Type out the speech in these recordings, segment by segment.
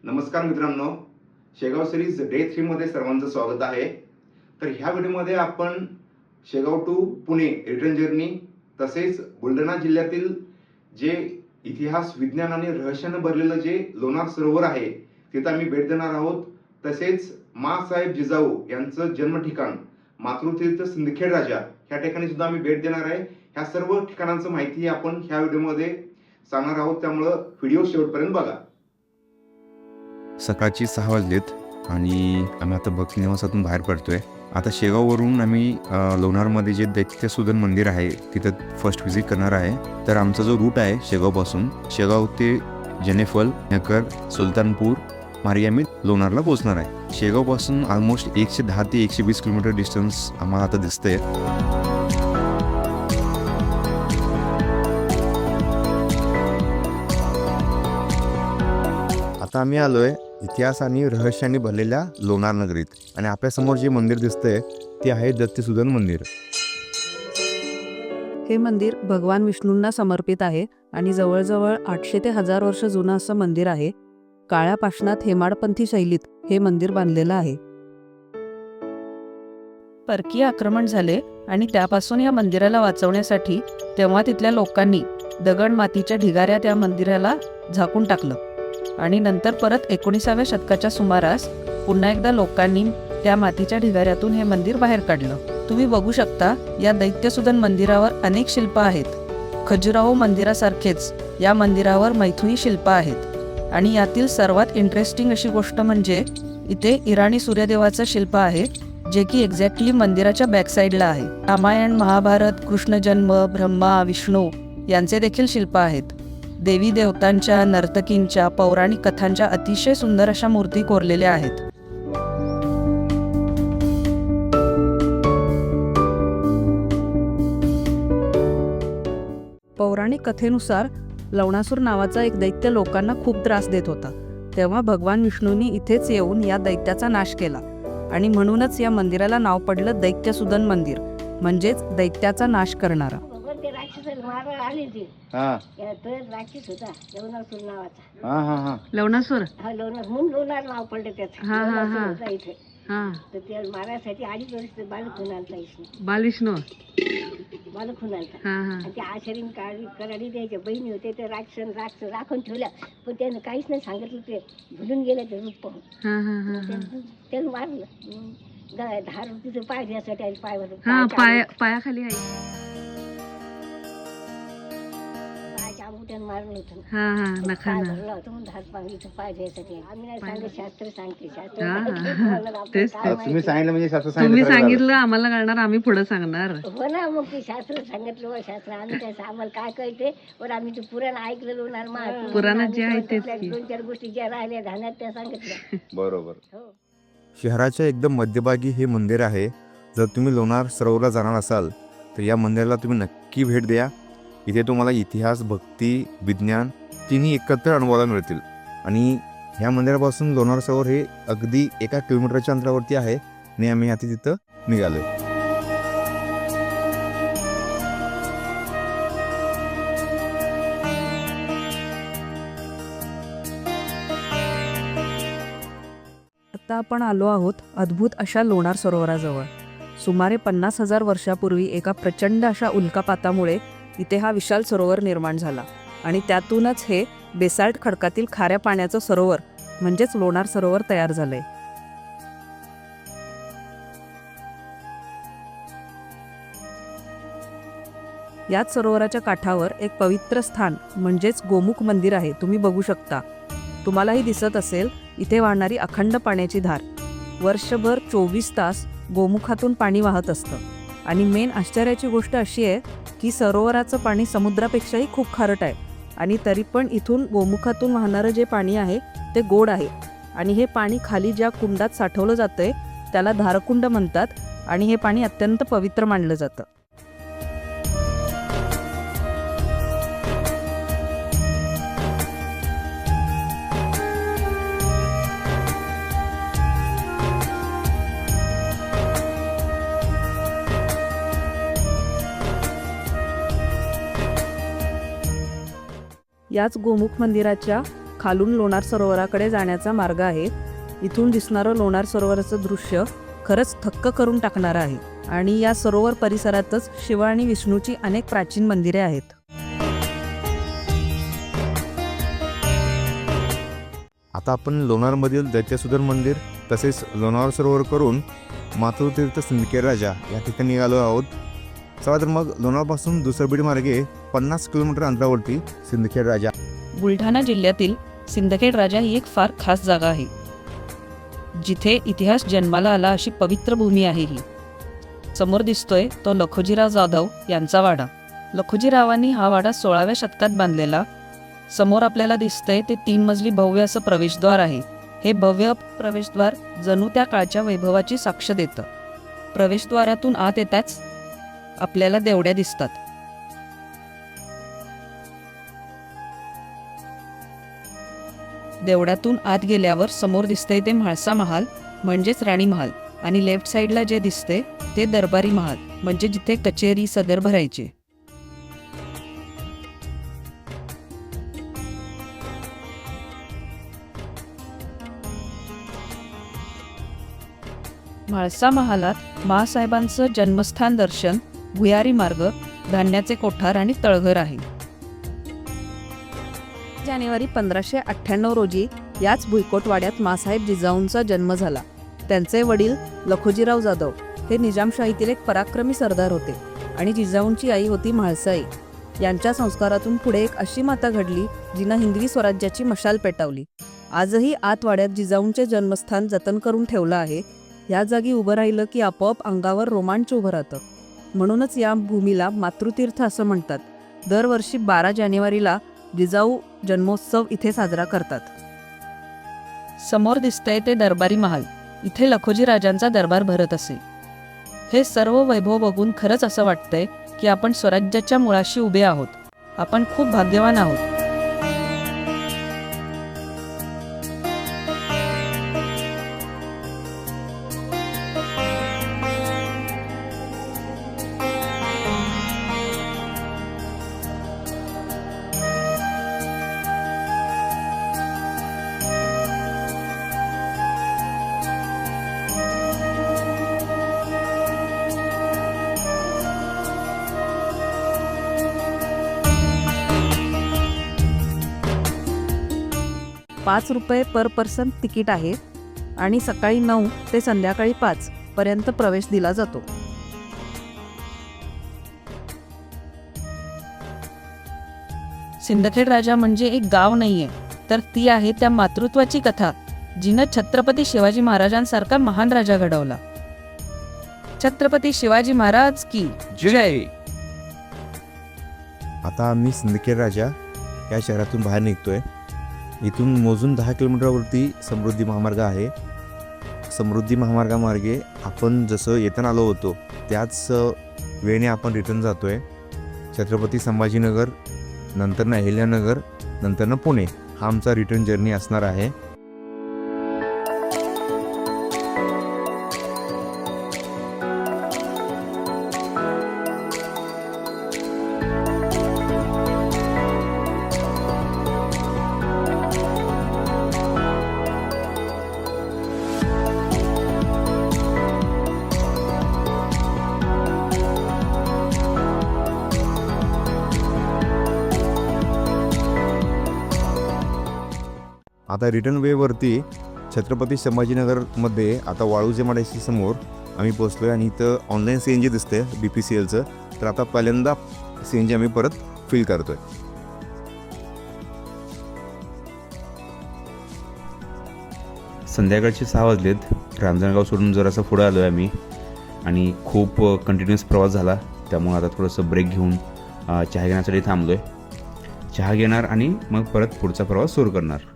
नमस्कार मित्रांनो, Shegaon series day 3 मध्ये सर्वांचं स्वागत आहे. तर ह्या व्हिडिओमध्ये आपण Shegaon to Pune return journey तसेच बुलढाणा जिल्ह्यातील जे इतिहास, विज्ञान आणि रहस्याने भरलेलं जे लोणार सरोवर आहे तिथं आम्ही भेट देणार आहोत. तसेच माँसाहेब जिजाऊ यांचं जन्म ठिकाण मातृतीर्थ सिंदखेड राजा ह्या ठिकाणी सुद्धा आम्ही भेट देणार आहे. ह्या सर्व ठिकाणांचं माहिती आपण ह्या व्हिडिओमध्ये सांगणार आहोत, त्यामुळे व्हिडिओ शेवटपर्यंत बघा. सकाळची 6 वाजलेत आणि आम्ही आता भक्ती निवासातून बाहेर पडतोय. आता शेगाववरून आम्ही लोणारमध्ये जे दैत्यसूदन मंदिर आहे तिथं फर्स्ट व्हिजिट करणार आहे. तर आमचा जो रूट आहे शेगावपासून, शेगाव ते जेनेफल, नकर, सुलतानपूर मार्गामी लोणारला पोहोचणार आहे. शेगावपासून ऑलमोस्ट 110 ते 120 किलोमीटर डिस्टन्स आम्हाला आता दिसतंय. आता आम्ही आलोय इतिहास आणि रहस्याने भरलेल्या लोणार नगरीत आणि आपल्यासमोर जे मंदिर दिसतंय ते आहे दैत्यसूदन मंदिर. हे मंदिर भगवान विष्णूंना समर्पित आहे आणि जवळजवळ 800 ते 1000 वर्ष जुनं असं मंदिर आहे. काळ्या पाषाणात हेमाडपंथी शैलीत हे मंदिर बांधलेलं आहे. परकीय आक्रमण झाले आणि त्यापासून या मंदिराला वाचवण्यासाठी तेव्हा तिथल्या लोकांनी दगड मातीच्या ढिगाऱ्या त्या मंदिराला झाकून टाकलं आणि नंतर परत 19व्या शतकाच्या सुमारास पुन्हा एकदा लोकांनी त्या मातीच्या ढिगाऱ्यातून हे मंदिर बाहेर काढलं. तुम्ही बघू शकता या दैत्यसूदन मंदिरावर अनेक शिल्प आहेत. खजुराहो मंदिरासारखेच या मंदिरावर मैथुनी शिल्प आहेत आणि यातील सर्वात इंटरेस्टिंग अशी गोष्ट म्हणजे इथे इराणी सूर्यदेवाचं शिल्प आहे, जे की एक्झॅक्टली मंदिराच्या बॅकसाईडला आहे. रामायण, महाभारत, कृष्णजन्म, ब्रह्मा, विष्णू यांचे देखील शिल्प आहेत. देवी देवतांच्या, नर्तकींच्या, पौराणिक कथांच्या अतिशय सुंदर अशा मूर्ती कोरलेल्या आहेत. पौराणिक कथेनुसार लवणासूर नावाचा एक दैत्य लोकांना खूप त्रास देत होता. तेव्हा भगवान विष्णूंनी इथेच येऊन या दैत्याचा नाश केला आणि म्हणूनच या मंदिराला नाव पडलं दैत्यसूदन मंदिर, म्हणजेच दैत्याचा नाश करणारा. लवणासूर लोणार नाव पडलं त्याचं. इथे तर ते मारायसाठी 2.5 वर्ष बालखून आणता बालविष्णू बालखून आणता आणि ते आश्रम कराडी द्यायच्या बहिणी होते ते राखून ठेवल्या, पण त्यानं काहीच नाही सांगितलं. ते भुलून गेले ते रूप पाहून त्यानं मारलं. धार तिथं पाय द्यायसाठी पायावर पायाखाली आहे. मारलं होतं पाय द्यायसाठी. आम्ही नाही सांगत, शास्त्र सांगते. तुम्ही सांगितलं म्हणजे शास्त्र तुम्ही सांगितलं आम्हाला कळणार, आम्ही पुढे सांगणार. हो ना, मग ते शास्त्र सांगितलं. शास्त्र आम्ही काय आम्हाला काय कळते, पण आम्ही ते पुराण ऐकलेलं होणार. पुराणात जे आहे तेच 2-4 गोष्टी ज्या राहिल्या ध्यानात त्या सांगितल्या. बरोबर. हो. शहराच्या एकदम मध्यभागी हे मंदिर आहे. जर तुम्ही लोणार सरोवरला जाणार असाल तर या मंदिराला तुम्ही नक्की भेट द्या. इथे तुम्हाला इतिहास, भक्ती, विज्ञान तिन्ही एकत्र अनुभवायला मिळतील. आणि ह्या मंदिरापासून लोणार सरोवर हे अगदी 1 किलोमीटरच्या अंतरावरती आहे आणि आम्ही आता तिथं निघालो. आता आपण आलो आहोत अद्भुत अशा लोणार सरोवराजवळ. सुमारे 50,000 वर्षापूर्वी एका प्रचंड अशा उल्कापातामुळे इथे हा विशाल सरोवर निर्माण झाला आणि त्यातूनच हे बेसाल्ट खडकातील खाऱ्या पाण्याचं सरोवर म्हणजेच लोणार सरोवर तयार झालंय. याच सरोवराच्या काठावर एक पवित्र स्थान म्हणजेच गोमुख मंदिर आहे. तुम्ही बघू शकता, तुम्हालाही दिसत असेल इथे वाहणारी अखंड पाण्याची धार. वर्षभर 24 तास गोमुखातून पाणी वाहत असतं आणि मेन आश्चर्याची गोष्ट अशी आहे की सरोवराचं पाणी समुद्रापेक्षाही खूप खारट आहे आणि तरी पण इथून गोमुखातून वाहणारं जे पाणी आहे ते गोड आहे. आणि हे पाणी खाली ज्या कुंडात साठवलं जातंय त्याला धारकुंड म्हणतात आणि हे पाणी अत्यंत पवित्र मानलं जातं. याच गोमुख मंदिराच्या खालून लोणार सरोवराकडे जाण्याचा मार्ग आहे. इथून दिसणारं लोणार सरोवराचं दृश्य खरंच थक्क करून टाकणारं आहे. आणि या सरोवर परिसरातच शिव आणि विष्णूची अनेक प्राचीन मंदिरे आहेत. आता आपण लोणारमधील दैत्यसुदन मंदिर तसेच लोणार सरोवर करून मातृतीर्थ सिंदखेड राजा या ठिकाणी निघालो आहोत. चला तर मग लोणारपासून दुसरबीड मार्गे 50 किलोमीटर अंतरावरती सिंदखेड राजा. बुलढाणा जिल्ह्यातील सिंदखेड राजा ही एक फार खास जागा आहे, जिथे इतिहास जन्माला आला अशी पवित्र भूमी आहे ही. समोर दिसतोय तो लखोजीराव जाधव यांचा वाडा. लखोजीरावांनी हा वाडा 16व्या शतकात बांधलेला. समोर आपल्याला दिसतंय ते 3 मजली भव्य असं प्रवेशद्वार आहे. हे भव्य प्रवेशद्वार जणू त्या काळच्या वैभवाची साक्ष देतं. प्रवेशद्वारातून आत येताच आपल्याला देवड्या दिसतात. देवड्यातून आत गेल्यावर समोर दिसतंय ते म्हाळसा महाल म्हणजेच राणी महाल, आणि लेफ्ट साईडला जे दिसते ते दरबारी महाल म्हणजे जिथे कचेरी सदर भरायचे. म्हाळसा महालात महासाहेबांचं जन्मस्थान दर्शन, भुयारी मार्ग, धान्याचे कोठार आणि तळघर आहे. जानेवारी 1598 रोजी याच भुईकोटवाड्यात मासाहेब जिजाऊंचा जन्म झाला. त्यांचे वडील लखोजीराव जाधव हे निजामशाहीतील एक पराक्रमी सरदार होते आणि जिजाऊंची आई होती म्हाळसाई. यांच्या संस्कारातून पुढे एक अशी माता घडली जिनं हिंदवी स्वराज्याची मशाल पेटवली. आजही आतवाड्यात जिजाऊंचे जन्मस्थान जतन करून ठेवलं आहे. या जागी उभं राहिलं की आपोआप अंगावर रोमांच उभं राहतं. म्हणूनच या भूमीला मातृतीर्थ असं म्हणतात. दरवर्षी 12 जानेवारीला जिजाऊ जन्मोत्सव इथे साजरा करतात. समोर दिसतंय ते दरबारी महाल. इथे लखोजी राजांचा दरबार भरत असे. हे सर्व वैभव बघून खरंच असं वाटतंय की आपण स्वराज्याच्या मुळाशी उभे आहोत. आपण खूप भाग्यवान आहोत. ₹5 पर पर्सन तिकीट आहे आणि सकाळी 9 ते संध्याकाळी 5 पर्यंत प्रवेश दिला जातो. सिंदखेड राजा म्हणजे एक गाव नाहीये, तर ती आहे त्या मातृत्वाची कथा जिनं छत्रपती शिवाजी महाराजांसारखा महान राजा घडवला. छत्रपती शिवाजी महाराज की जय. आता आम्ही सिंदखेड राजा या शहरातून बाहेर निघतोय. इथून मोजून 10 किलोमीटरवरती समृद्धी महामार्ग आहे. समृद्धी महामार्गामार्गे आपण जसं येताना आलो होतो त्याच वेळेने आपण रिटर्न जातोय. छत्रपती संभाजीनगर, नंतरनं अहिल्यानगर, नंतरनं पुणे हा आमचा रिटर्न जर्नी असणार आहे. आता रिटर्न वेवरती छत्रपती संभाजीनगरमध्ये आता वाळूजे माड्याशी समोर आम्ही पोचलो आहे आणि इथं ऑनलाईन CNG दिसते BPCLचं. तर आता पहिल्यांदा CNG आम्ही परत फिल करतोय. संध्याकाळचे 6 वाजलेत. रांजणगाव सोडून जरासं पुढं आलो आहे आम्ही आणि खूप कंटिन्युअस प्रवास झाला. त्यामुळे आता थोडंसं ब्रेक घेऊन चहा घेण्यासाठी थांबलो आहे. चहा घेणार आणि मग परत पुढचा प्रवास सुरू करणार.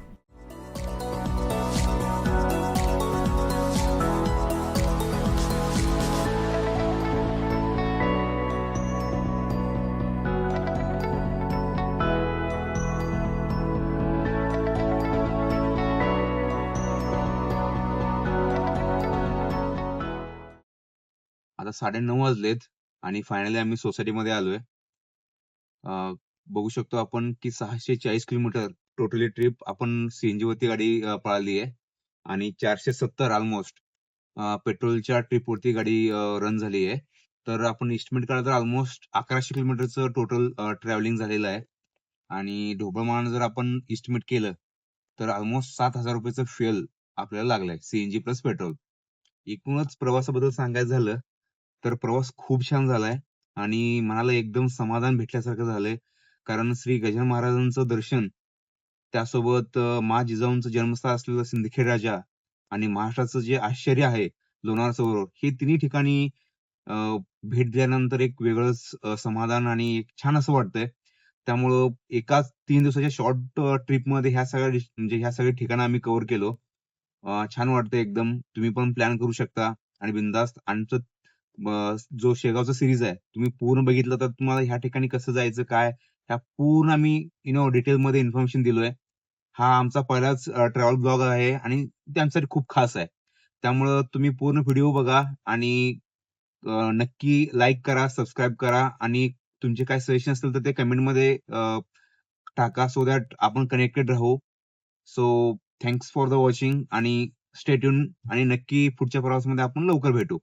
आता 9:30 वाजलेत आणि फायनली आम्ही सोसायटीमध्ये आलोय. बघू शकतो आपण की 640 किलोमीटर टोटली ट्रिप आपण सीएनजी वरती गाडी पळाली आहे आणि 470 ऑलमोस्ट पेट्रोलच्या ट्रिपवरती गाडी रन झाली आहे. तर आपण इस्टिमेट काढलं तर ऑलमोस्ट 1100 किलोमीटरचं टोटल ट्रॅव्हलिंग झालेलं आहे आणि ढोबळमानानं जर आपण इस्टिमेट केलं तर ऑलमोस्ट 7,000 रुपयाचं फ्युएल आपल्याला लागलंय सीएनजी प्लस पेट्रोल. एकूणच प्रवासाबद्दल सांगायचं झालं तर प्रवास खूप छान झालाय आणि मनाला एकदम समाधान भेटल्यासारखं झालंय. कारण श्री गजानन महाराजांचं दर्शन, त्यासोबत मा जिजाऊंचं जन्मस्थळ असलेलं सिंदखेड राजा आणि महाराष्ट्राचं जे आश्चर्य आहे लोणार सरोवर, हे तिन्ही ठिकाणी अ, भेट दिल्यानंतर एक वेगळंच समाधान आणि एक छान असं वाटतंय. त्यामुळं एकाच 3 दिवसाच्या शॉर्ट ट्रिपमध्ये म्हणजे ह्या सगळ्या ठिकाणं आम्ही कव्हर केलो. छान वाटतंय एकदम. तुम्ही पण प्लॅन करू शकता आणि बिनधास्त आमचं जो शेगावचा सीरीज आहे तुम्ही पूर्ण बघितलं तर तुम्हाला ह्या ठिकाणी कसं जायचं काय, ह्या पूर्ण आम्ही डिटेलमध्ये इन्फॉर्मेशन दिलोय. हा आमचा पहिलाच ट्रॅव्हल ब्लॉग आहे आणि ते आमच्यासाठी खूप खास आहे. त्यामुळं तुम्ही पूर्ण व्हिडिओ बघा आणि नक्की लाईक करा, सबस्क्राईब करा आणि तुमचे काय सजेशन असतील तर ते कमेंटमध्ये टाका सो दॅट आपण कनेक्टेड राहू. So thanks for the watching आणि स्टे ट्यून आणि नक्की पुढच्या प्रवासामध्ये आपण लवकर भेटू.